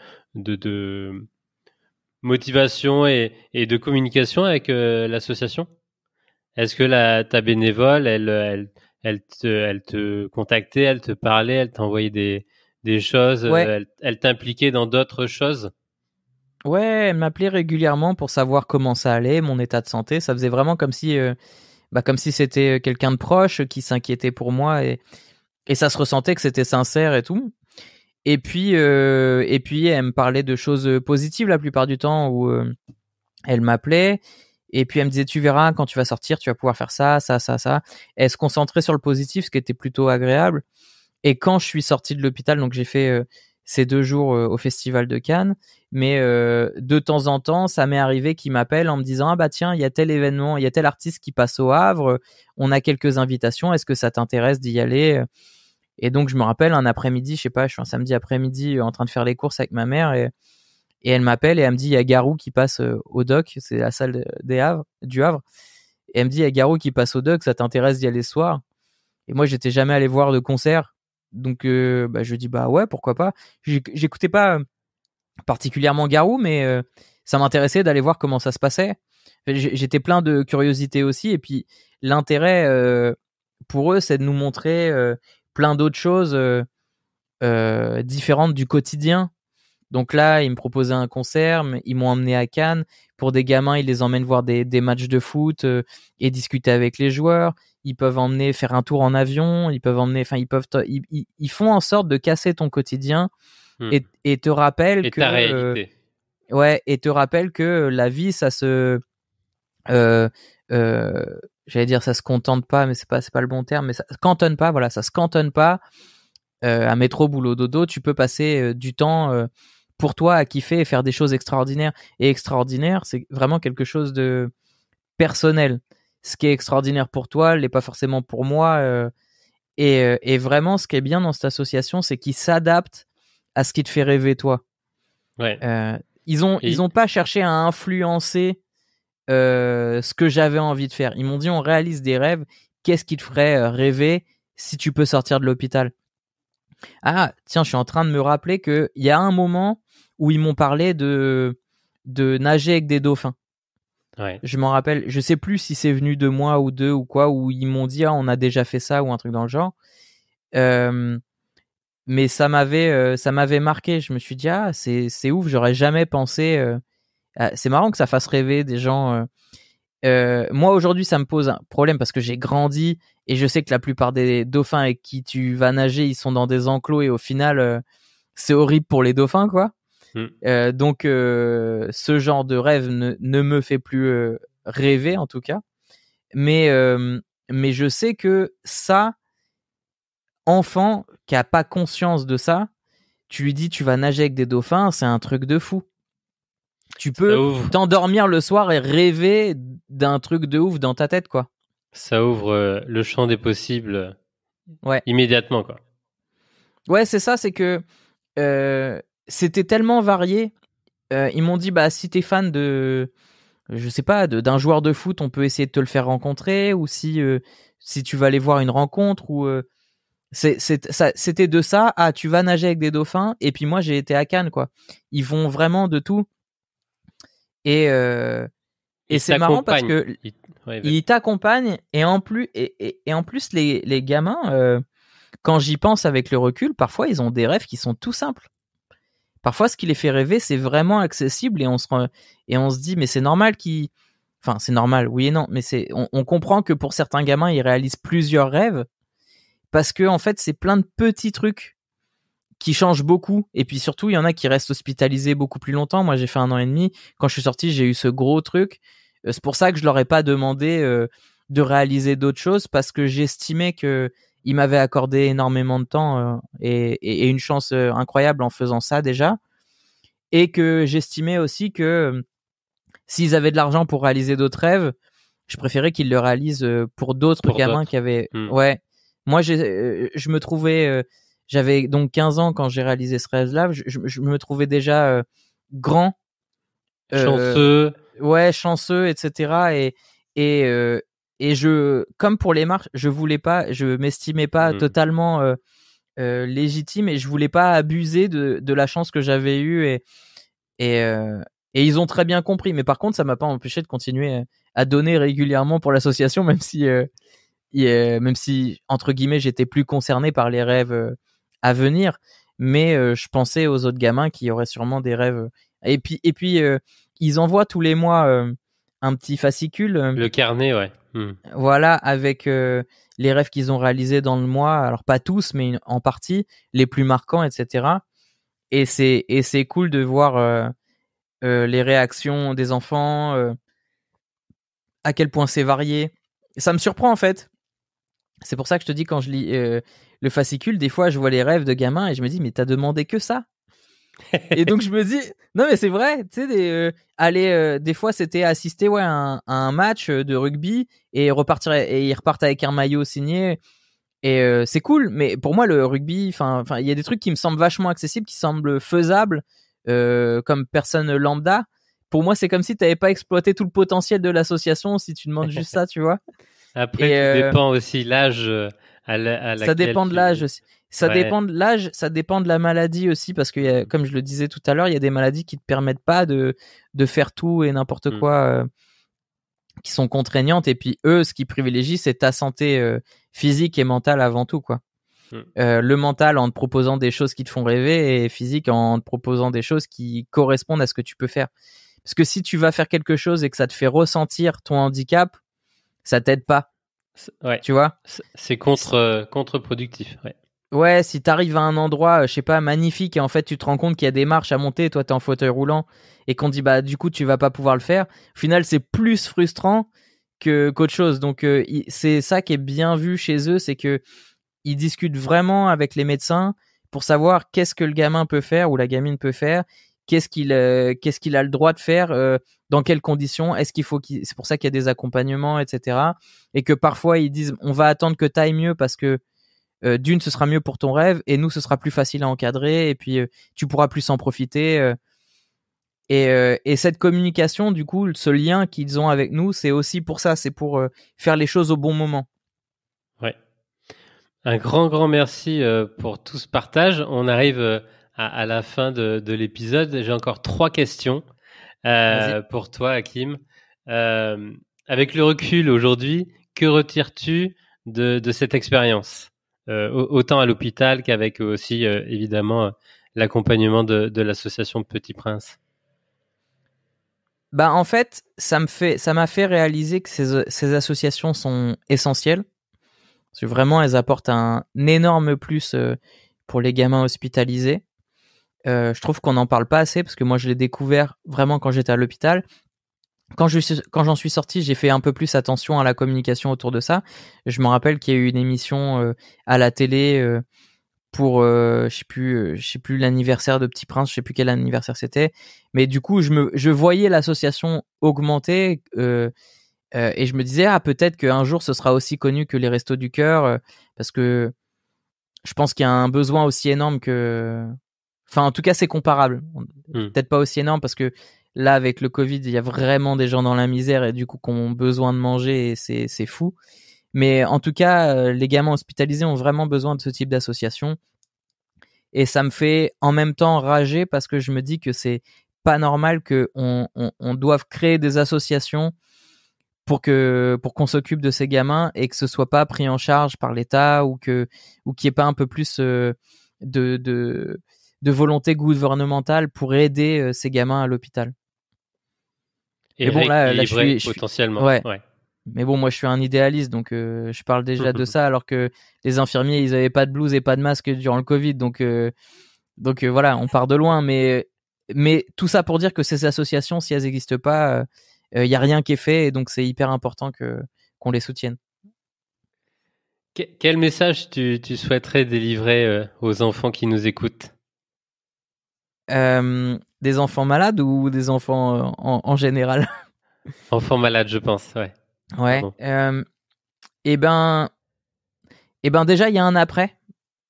[SPEAKER 2] motivation et de communication avec l'association? Est-ce que ta bénévole, elle te contactait, elle te parlait, elle t'envoyait des choses,
[SPEAKER 3] Ouais.
[SPEAKER 2] elle t'impliquait dans d'autres choses?
[SPEAKER 3] Ouais, elle m'appelait régulièrement pour savoir comment ça allait, mon état de santé. Ça faisait vraiment comme si c'était quelqu'un de proche qui s'inquiétait pour moi et ça se ressentait que c'était sincère et tout. Et puis elle me parlait de choses positives la plupart du temps où elle m'appelait et puis elle me disait tu verras quand tu vas sortir, tu vas pouvoir faire ça, ça, ça, ça. Elle se concentrait sur le positif, ce qui était plutôt agréable. Et quand je suis sorti de l'hôpital, donc j'ai fait ces 2 jours au Festival de Cannes, mais de temps en temps, ça m'est arrivé qu'ils m'appellent en me disant ah bah tiens, il y a tel événement, il y a tel artiste qui passe au Havre, on a quelques invitations, est-ce que ça t'intéresse d'y aller? Et donc je me rappelle un après-midi, je sais pas, je suis un samedi après-midi en train de faire les courses avec ma mère et elle m'appelle et elle me dit il y a Garou qui passe au Doc, c'est la salle du Havre, et elle me dit il y a Garou qui passe au Doc, ça t'intéresse d'y aller ce soir? Et moi j'étais jamais allé voir de concert. Donc je dis bah ouais, pourquoi pas. J'écoutais pas particulièrement Garou, mais ça m'intéressait d'aller voir comment ça se passait. J'étais plein de curiosité aussi, et puis l'intérêt pour eux, c'est de nous montrer plein d'autres choses différentes du quotidien. Donc là, ils me proposaient un concert, ils m'ont emmené à Cannes. Pour des gamins, ils les emmènent voir des matchs de foot et discuter avec les joueurs. Ils peuvent emmener faire un tour en avion. Ils peuvent emmener, enfin, ils font en sorte de casser ton quotidien et te rappellent que
[SPEAKER 2] ta réalité.
[SPEAKER 3] et te rappellent que la vie, ça se, j'allais dire, ça se contente pas, mais c'est pas le bon terme, mais ça se cantonne pas. Voilà, ça se cantonne pas. À métro, boulot, dodo, tu peux passer du temps pour toi à kiffer et faire des choses extraordinaires. Et extraordinaire, c'est vraiment quelque chose de personnel. Ce qui est extraordinaire pour toi l'est pas forcément pour moi. Et vraiment, ce qui est bien dans cette association, c'est qu'ils s'adaptent à ce qui te fait rêver toi.
[SPEAKER 2] Ouais.
[SPEAKER 3] Ils ont pas cherché à influencer ce que j'avais envie de faire. Ils m'ont dit on réalise des rêves. Qu'est-ce qui te ferait rêver si tu peux sortir de l'hôpital? Ah, tiens, je suis en train de me rappeler qu'il y a un moment où ils m'ont parlé de nager avec des dauphins.
[SPEAKER 2] Ouais.
[SPEAKER 3] Je m'en rappelle, je sais plus si c'est venu de moi ou d'eux ou quoi, où ils m'ont dit, ah, on a déjà fait ça ou un truc dans le genre. Mais ça m'avait marqué. Je me suis dit, ah, c'est ouf, j'aurais jamais pensé. C'est marrant que ça fasse rêver des gens. Moi aujourd'hui ça me pose un problème parce que j'ai grandi et je sais que la plupart des dauphins avec qui tu vas nager ils sont dans des enclos et au final c'est horrible pour les dauphins quoi. Donc ce genre de rêve ne me fait plus rêver en tout cas, mais je sais que ça, enfant qui a pas conscience de ça, tu lui dis tu vas nager avec des dauphins, c'est un truc de fou. Tu peux t'endormir le soir et rêver d'un truc de ouf dans ta tête, quoi.
[SPEAKER 2] Ça ouvre le champ des possibles immédiatement, quoi.
[SPEAKER 3] Ouais, c'est ça, c'est que c'était tellement varié. Ils m'ont dit, bah, si t'es fan je sais pas, d'un joueur de foot, on peut essayer de te le faire rencontrer, ou si tu vas aller voir une rencontre, ou c'était de ça à tu vas nager avec des dauphins, et puis moi j'ai été à Cannes, quoi. Ils vont vraiment de tout. Et c'est marrant parce que ils t'accompagnent et en plus les gamins quand j'y pense avec le recul, parfois ils ont des rêves qui sont tout simples. Parfois ce qui les fait rêver, c'est vraiment accessible et on se dit mais c'est normal enfin c'est normal, oui et non, mais on comprend que pour certains gamins, ils réalisent plusieurs rêves parce que en fait, c'est plein de petits trucs qui changent beaucoup, et puis surtout il y en a qui restent hospitalisés beaucoup plus longtemps. Moi j'ai fait 1 an et demi, quand je suis sorti j'ai eu ce gros truc, c'est pour ça que je leur ai pas demandé de réaliser d'autres choses, parce que j'estimais que ils m'avaient accordé énormément de temps et une chance incroyable en faisant ça déjà, et que j'estimais aussi que s'ils avaient de l'argent pour réaliser d'autres rêves, je préférais qu'ils le réalisent pour d'autres gamins qui avaient moi je me trouvais j'avais donc 15 ans quand j'ai réalisé ce rêve-là. Je me trouvais déjà grand,
[SPEAKER 2] chanceux,
[SPEAKER 3] chanceux, etc. Et comme pour les marches, je m'estimais pas totalement légitime, et je voulais pas abuser de la chance que j'avais eue, et ils ont très bien compris. Mais par contre, ça m'a pas empêché de continuer à donner régulièrement pour l'association, même si entre guillemets j'étais plus concerné par les rêves à venir, mais je pensais aux autres gamins qui auraient sûrement des rêves Et puis ils envoient tous les mois un petit fascicule.
[SPEAKER 2] Le carnet, ouais.
[SPEAKER 3] Voilà, avec les rêves qu'ils ont réalisés dans le mois. Alors pas tous, mais en partie, les plus marquants, etc. Et c'est cool de voir les réactions des enfants, à quel point c'est varié. Ça me surprend en fait. C'est pour ça que je te dis, quand je lis le fascicule, des fois je vois les rêves de gamins et je me dis, mais t'as demandé que ça? Et donc je me dis, non mais c'est vrai, tu sais, des fois c'était assister à un match de rugby et repartir, et ils repartent avec un maillot signé. Et c'est cool, mais pour moi le rugby, enfin il y a des trucs qui me semblent vachement accessibles, qui semblent faisables comme personne lambda. Pour moi, c'est comme si tu n'avais pas exploité tout le potentiel de l'association si tu demandes juste ça, tu vois.
[SPEAKER 2] Après, tout dépend aussi l'âge à laquelle
[SPEAKER 3] ça dépend de l'âge aussi. Ça
[SPEAKER 2] Ouais.
[SPEAKER 3] dépend de l'âge, ça dépend de la maladie aussi, parce que comme je le disais tout à l'heure, il y a des maladies qui te permettent pas de faire tout et n'importe quoi, qui sont contraignantes. Et puis eux, ce qu'ils privilégient, c'est ta santé physique et mentale avant tout, quoi. Le mental en te proposant des choses qui te font rêver, et physique en te proposant des choses qui correspondent à ce que tu peux faire. Parce que si tu vas faire quelque chose et que ça te fait ressentir ton handicap, ça t'aide pas.
[SPEAKER 2] Ouais.
[SPEAKER 3] Tu vois,
[SPEAKER 2] c'est contre-productif. Ouais.
[SPEAKER 3] Ouais, si t'arrives à un endroit, je sais pas, magnifique, et en fait tu te rends compte qu'il y a des marches à monter, et toi t'es en fauteuil roulant, et qu'on dit bah du coup tu vas pas pouvoir le faire. Au final, c'est plus frustrant qu'autre chose. Donc c'est ça qui est bien vu chez eux, c'est que ils discutent vraiment avec les médecins pour savoir qu'est-ce que le gamin peut faire ou la gamine peut faire, qu'est-ce qu'il a le droit de faire, dans quelles conditions, est-ce qu'il faut c'est pour ça qu'il y a des accompagnements, etc. Et que parfois ils disent on va attendre que t'ailles mieux parce que d'une, ce sera mieux pour ton rêve, et nous, ce sera plus facile à encadrer, et puis tu pourras plus en profiter. Et cette communication, du coup, ce lien qu'ils ont avec nous, c'est aussi pour ça, c'est pour faire les choses au bon moment.
[SPEAKER 2] Ouais. Un grand merci pour tout ce partage. On arrive à la fin de l'épisode. J'ai encore 3 questions pour toi, Hakim. Avec le recul aujourd'hui, que retires-tu de cette expérience, autant à l'hôpital qu'avec aussi évidemment l'accompagnement de l'association Petit Prince?
[SPEAKER 3] Bah en fait, ça m'a fait réaliser que ces associations sont essentielles. Parce que vraiment, elles apportent un énorme plus pour les gamins hospitalisés. Je trouve qu'on n'en parle pas assez, parce que moi je l'ai découvert vraiment quand j'étais à l'hôpital. Quand j'en suis sorti, j'ai fait un peu plus attention à la communication autour de ça. Je me rappelle qu'il y a eu une émission à la télé pour je sais plus l'anniversaire de Petit Prince, je sais plus quel anniversaire c'était, mais du coup je voyais l'association augmenter et je me disais peut-être qu'un jour ce sera aussi connu que les Restos du Cœur, parce que je pense qu'il y a un besoin aussi énorme que, enfin en tout cas c'est comparable, peut-être pas aussi énorme parce que là, avec le Covid, il y a vraiment des gens dans la misère et du coup qui ont besoin de manger, et c'est fou. Mais en tout cas, les gamins hospitalisés ont vraiment besoin de ce type d'association. Et ça me fait en même temps rager, parce que je me dis que c'est pas normal qu'on doive créer des associations pour qu'on s'occupe de ces gamins et que ce soit pas pris en charge par l'État, ou qu'il y ait pas un peu plus de volonté gouvernementale pour aider ces gamins à l'hôpital.
[SPEAKER 2] Et bon, là je suis potentiellement. Ouais.
[SPEAKER 3] Mais bon, moi je suis un idéaliste, donc je parle déjà de ça, alors que les infirmiers, ils avaient pas de blouse et pas de masque durant le Covid, donc voilà, on part de loin. Mais tout ça pour dire que ces associations, si elles n'existent pas, y a rien qui est fait, et donc c'est hyper important qu'on les soutienne.
[SPEAKER 2] Quel message tu souhaiterais délivrer aux enfants qui nous écoutent?
[SPEAKER 3] Des enfants malades ou des enfants en général?
[SPEAKER 2] Enfants malades, je pense, ouais.
[SPEAKER 3] Ouais. Et ben déjà, il y a un après.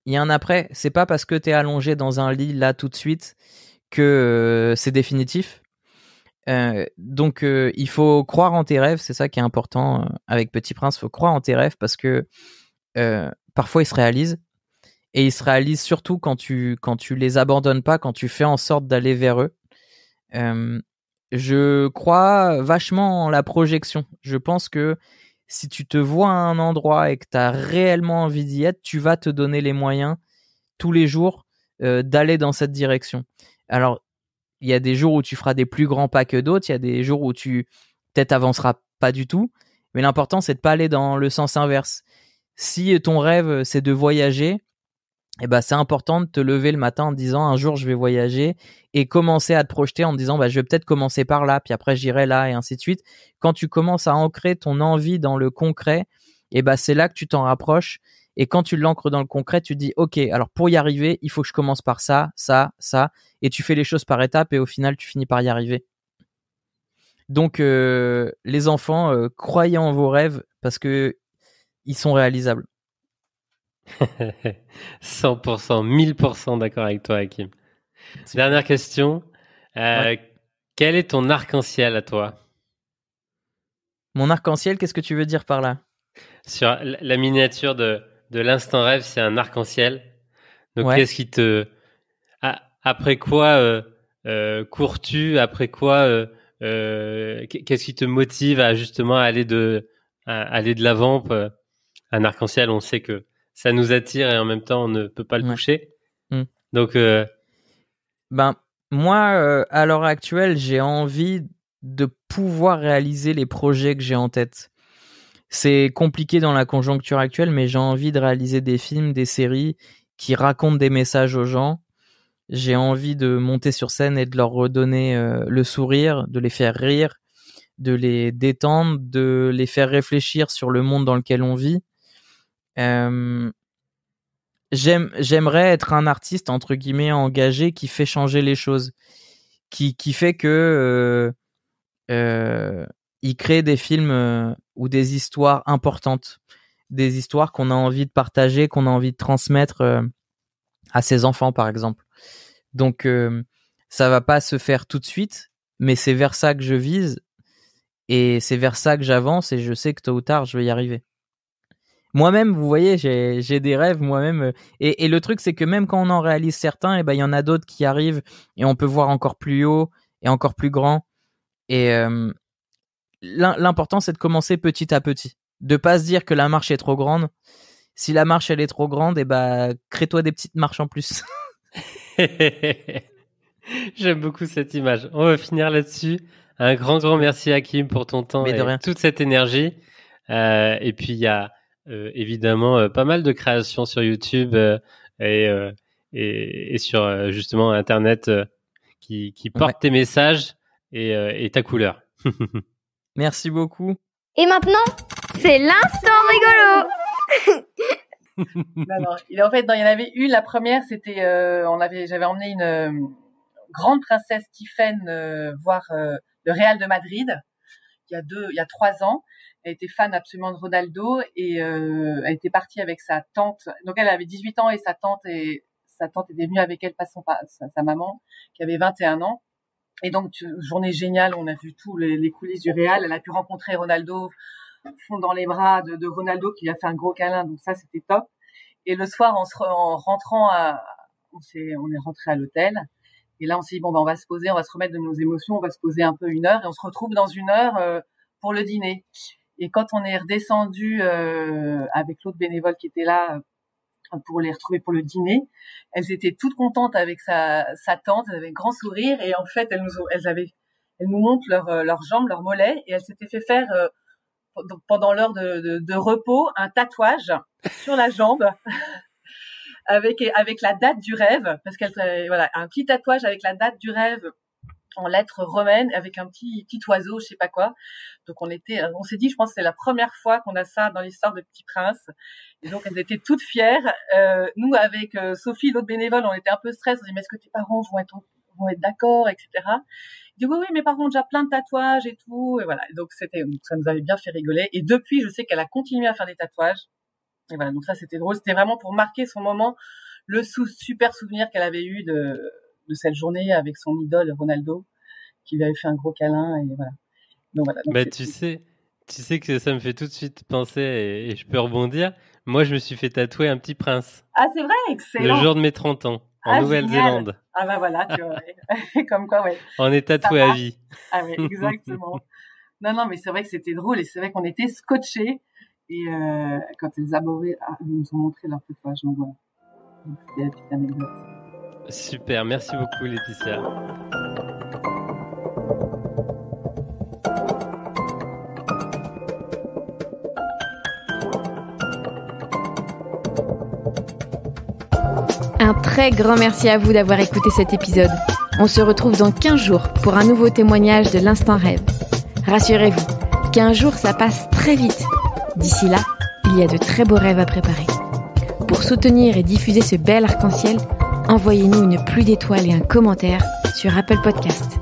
[SPEAKER 3] Il y a un après. C'est pas parce que t'es allongé dans un lit là tout de suite que c'est définitif. Donc il faut croire en tes rêves. C'est ça qui est important avec Petit Prince. Il faut croire en tes rêves, parce que parfois ils se réalisent. Et ils se réalisent surtout quand tu les abandonnes pas, quand tu fais en sorte d'aller vers eux. Je crois vachement en la projection. Je pense que si tu te vois à un endroit et que tu as réellement envie d'y être, tu vas te donner les moyens tous les jours d'aller dans cette direction. Alors, il y a des jours où tu feras des plus grands pas que d'autres. Il y a des jours où tu peut-être avanceras pas du tout. Mais l'important, c'est de pas aller dans le sens inverse. Si ton rêve, c'est de voyager, eh ben, c'est important de te lever le matin en te disant un jour je vais voyager et commencer à te projeter en te disant je vais peut-être commencer par là, puis après j'irai là et ainsi de suite. Quand tu commences à ancrer ton envie dans le concret, c'est là que tu t'en rapproches. Et quand tu l'ancres dans le concret, tu te dis ok, alors pour y arriver, il faut que je commence par ça, et tu fais les choses par étapes et au final tu finis par y arriver. Donc les enfants, croyez en vos rêves parce que ils sont réalisables.
[SPEAKER 2] 100%, 1000% d'accord avec toi, Hakim. Dernière question. Quel est ton arc-en-ciel à toi?
[SPEAKER 3] Mon arc-en-ciel, qu'est-ce que tu veux dire par là?
[SPEAKER 2] Sur la miniature de l'instant rêve, c'est un arc-en-ciel. Donc, qu'est-ce qui te... Après quoi cours-tu? Après quoi qu'est-ce qui te motive à justement aller de l'avant? Un arc-en-ciel, on sait que ça nous attire et en même temps, on ne peut pas le toucher. Donc...
[SPEAKER 3] moi, à l'heure actuelle, j'ai envie de pouvoir réaliser les projets que j'ai en tête. C'est compliqué dans la conjoncture actuelle, mais j'ai envie de réaliser des films, des séries qui racontent des messages aux gens. J'ai envie de monter sur scène et de leur redonner le sourire, de les faire rire, de les détendre, de les faire réfléchir sur le monde dans lequel on vit. J'aimerais être un artiste entre guillemets engagé qui fait changer les choses, qui fait que il crée des films ou des histoires importantes, des histoires qu'on a envie de partager, qu'on a envie de transmettre à ses enfants par exemple. Donc ça va pas se faire tout de suite, mais c'est vers ça que je vise et c'est vers ça que j'avance et je sais que tôt ou tard je vais y arriver. Moi-même, vous voyez, j'ai des rêves moi-même. Et le truc, c'est que même quand on en réalise certains, il y en a d'autres qui arrivent et on peut voir encore plus haut et encore plus grand. Et l'important, c'est de commencer petit à petit. De pas se dire que la marche est trop grande. Si la marche, elle est trop grande, crée-toi des petites marches en plus.
[SPEAKER 2] J'aime beaucoup cette image. On va finir là-dessus. Un grand merci, Hakim, pour ton temps et toute cette énergie. Et puis, il y a évidemment pas mal de créations sur YouTube et sur justement Internet qui portent tes messages et ta couleur.
[SPEAKER 3] Merci beaucoup.
[SPEAKER 4] Et maintenant, c'est l'instant rigolo.
[SPEAKER 5] Non, il en y en avait une. La première, c'était j'avais emmené une grande princesse Tiffen voir le Real de Madrid il y a 3 ans. Elle était fan absolument de Ronaldo et elle était partie avec sa tante. Donc elle avait 18 ans et sa tante était venue avec elle, sa maman qui avait 21 ans. Et donc journée géniale, on a vu tous les coulisses du Real. Elle a pu rencontrer Ronaldo, fond dans les bras de Ronaldo qui lui a fait un gros câlin. Donc ça, c'était top. Et le soir, en rentrant on est rentré à l'hôtel. Et là, on s'est dit on va se poser, on va se remettre de nos émotions, on va se poser un peu 1 heure et on se retrouve dans 1 heure pour le dîner. Et quand on est redescendu avec l'autre bénévole qui était là pour les retrouver pour le dîner, elles étaient toutes contentes avec sa tante, elles avaient un grand sourire et en fait elles nous montrent leurs jambes, leurs mollets et elles s'étaient fait faire pendant l'heure de repos un tatouage sur la jambe avec la date du rêve, parce un petit tatouage avec la date du rêve en lettres romaines avec un petit oiseau, je sais pas quoi. Donc on s'est dit, je pense que c'est la première fois qu'on a ça dans l'histoire de Petit Prince. Et donc elles étaient toutes fières. Nous avec Sophie, l'autre bénévole, on était un peu stressés. On s'est dit mais est-ce que tes parents vont être d'accord, etc. Il dit oui, mes parents ont déjà plein de tatouages et tout. Et voilà. Donc ça nous avait bien fait rigoler. Et depuis, je sais qu'elle a continué à faire des tatouages. Et voilà. Donc ça, c'était drôle. C'était vraiment pour marquer son moment, le super souvenir qu'elle avait eu de cette journée avec son idole Ronaldo, qui lui avait fait un gros câlin et voilà. Donc voilà. Donc
[SPEAKER 2] tu sais que ça me fait tout de suite penser et je peux rebondir. Moi, je me suis fait tatouer un Petit Prince.
[SPEAKER 5] Ah, c'est vrai, excellent.
[SPEAKER 2] Le jour de mes 30 ans, en Nouvelle-Zélande.
[SPEAKER 5] Ah bah voilà, tu vois. Comme quoi, ouais.
[SPEAKER 2] On est tatoué à vie.
[SPEAKER 5] Ah oui, exactement. Non, mais c'est vrai que c'était drôle et c'est vrai qu'on était scotchés et quand elles nous ont montré leur tatouage. Donc voilà. Donc, c'était la petite anecdote.
[SPEAKER 2] Super, merci beaucoup Laetitia.
[SPEAKER 1] Un très grand merci à vous d'avoir écouté cet épisode. On se retrouve dans 15 jours pour un nouveau témoignage de l'Instant Rêve. Rassurez-vous, 15 jours, ça passe très vite. D'ici là, il y a de très beaux rêves à préparer. Pour soutenir et diffuser ce bel arc-en-ciel, envoyez-nous une pluie d'étoiles et un commentaire sur Apple Podcast.